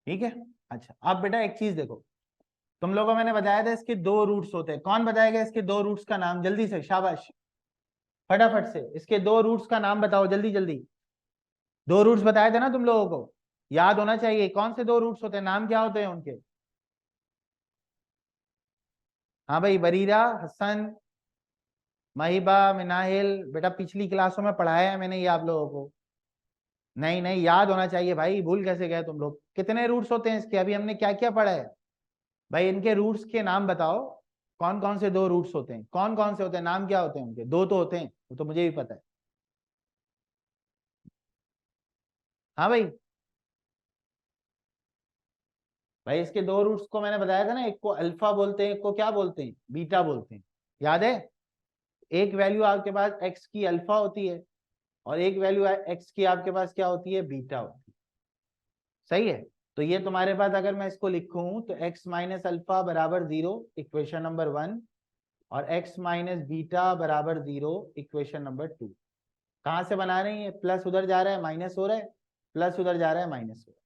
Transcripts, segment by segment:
ठीक है। अच्छा अब बेटा एक चीज देखो, तुम लोगों को मैंने बताया था इसके दो रूट्स होते हैं। कौन बताएगा इसके दो रूट्स का नाम? जल्दी से, शाबाश, फटाफट से इसके दो रूट्स का नाम बताओ, जल्दी जल्दी। दो रूट्स बताए थे ना तुम लोगों को, याद होना चाहिए। कौन से दो रूट्स होते हैं, नाम क्या होते हैं उनके? हाँ भाई, बरीरा, हसन, महिबा, मिनाहिल। बेटा पिछली क्लासों में पढ़ाया है मैंने ये आप लोगों को। नहीं नहीं, याद होना चाहिए भाई, भूल कैसे गए तुम लोग? कितने रूट्स होते हैं इसके? अभी हमने क्या क्या पढ़ा है भाई? इनके रूट्स के नाम बताओ। कौन कौन से दो रूट्स होते हैं? कौन कौन से होते हैं? नाम क्या होते हैं उनके? दो तो होते हैं, वो तो मुझे भी पता है। हाँ भाई। भाई इसके दो रूट्स को मैंने बताया था ना, एक को अल्फा बोलते हैं, एक को क्या बोलते हैं? बीटा बोलते हैं। याद है? एक वैल्यू आपके पास एक्स की अल्फा होती है, और एक वैल्यू एक्स की आपके पास क्या होती है? बीटा होती है। सही है। तो ये तुम्हारे पास अगर मैं इसको लिखूं तो एक्स माइनस अल्फा बराबर जीरो, इक्वेशन नंबर 1, और एक्स माइनस बीटा बराबर जीरो, इक्वेशन नंबर 2। कहां से बना रहे हैं? प्लस उधर जा रहा है माइनस हो रहा है, प्लस उधर जा रहा है माइनस हो रहा है।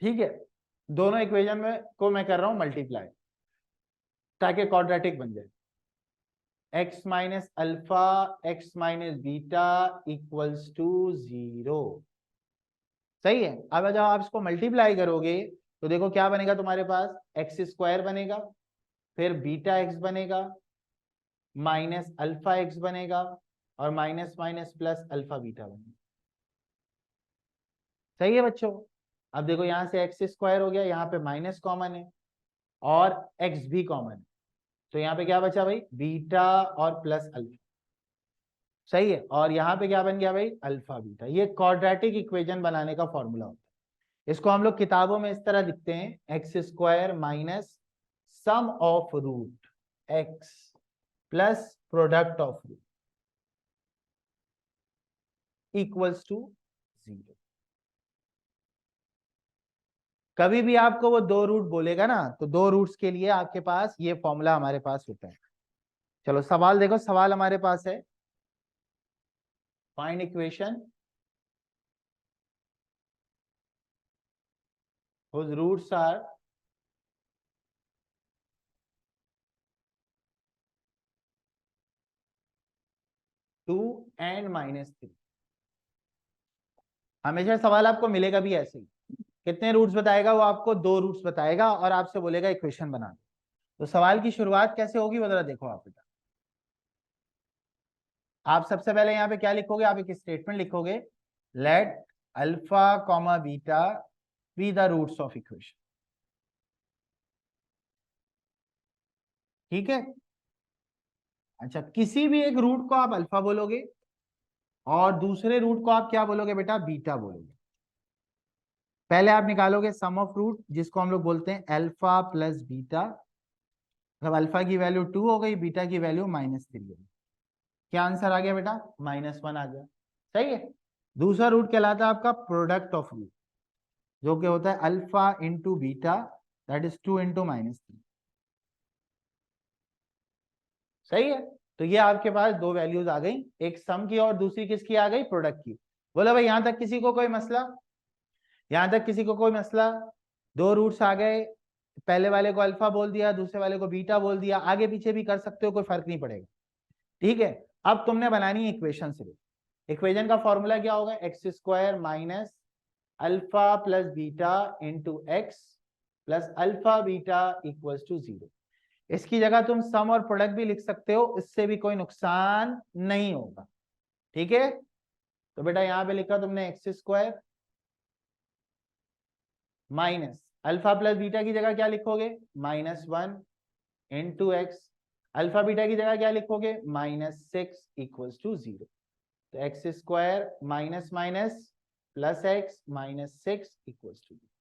ठीक है। दोनों इक्वेशन में को मैं कर रहा हूं मल्टीप्लाई, ताकि क्वाड्रेटिक बन जाए। X minus alpha x minus beta equals to zero. सही है। अब जब आप इसको मल्टीप्लाई करोगे तो देखो क्या बनेगा तुम्हारे पास? एक्स स्क्वायर बनेगा, फिर बीटा एक्स बनेगा, माइनस अल्फा एक्स बनेगा, और minus minus plus alpha beta बनेगा। सही है बच्चों। अब देखो यहां से एक्स स्क्वायर हो गया, यहाँ पे माइनस कॉमन है, और एक्स भी कॉमन है, तो यहाँ पे क्या बचा भाई? बीटा और प्लस अल्फा। सही है। और यहाँ पे क्या बन गया भाई? Alpha beta. ये क्वाड्रेटिक इक्वेशन बनाने का फॉर्मूला होता है। इसको हम लोग किताबों में इस तरह लिखते हैं, x square minus sum of root x plus product of root equals to zero. कभी भी आपको वो दो रूट बोलेगा ना, तो दो रूट्स के लिए आपके पास ये फॉर्मूला हमारे पास होता है। चलो सवाल देखो, सवाल हमारे पास है, find equation whose roots are 2 and -3। हमेशा सवाल आपको मिलेगा भी ऐसे ही, कितने रूट्स बताएगा वो? आपको दो रूट्स बताएगा और आपसे बोलेगा इक्वेशन बना दो। तो सवाल की शुरुआत कैसे होगी वो जरा देखो आप बेटा। आप सबसे पहले यहाँ पे क्या लिखोगे? आप एक स्टेटमेंट लिखोगे, let alpha comma beta be the roots of equation. ठीक है। अच्छा, किसी भी एक रूट को आप अल्फा बोलोगे और दूसरे रूट को आप क्या बोलोगे बेटा? बीटा बोलोगे। पहले आप निकालोगे सम ऑफ रूट, जिसको हम लोग बोलते हैं अल्फा प्लस बीटा। जब अल्फा की वैल्यू 2 हो गई, बीटा की वैल्यू -3 हो गई, क्या आंसर आ गया बेटा? -1 आ गया। सही है। दूसरा रूट कहलाता है आपका प्रोडक्ट ऑफ रूट, जो कि होता है alpha into beta, that is 2 into -3। सही है। तो ये आपके पास दो वैल्यूज आ गई, एक सम की और दूसरी किसकी आ गई? प्रोडक्ट की। बोला भाई यहां तक किसी को कोई मसला? यहां तक किसी को कोई मसला? दो रूट्स आ गए, पहले वाले को अल्फा बोल दिया, दूसरे वाले को बीटा बोल दिया, आगे पीछे भी कर सकते हो, कोई फर्क नहीं पड़ेगा। ठीक है। अब तुमने बनानी है इक्वेशन से। इक्वेशन का फॉर्मूला क्या होगा? X square minus alpha plus beta into x plus alpha beta equals to zero. इसकी जगह तुम सम और प्रोडक्ट भी लिख सकते हो, इससे भी कोई नुकसान नहीं होगा। ठीक है। तो बेटा यहां पे लिखा तुमने x square minus alpha plus beta की जगह क्या लिखोगे? -1 इंटू एक्स। अल्फा बीटा की जगह क्या लिखोगे? -6 इक्वल्स टू जीरो। तो x square minus minus plus x -6 equals to zero.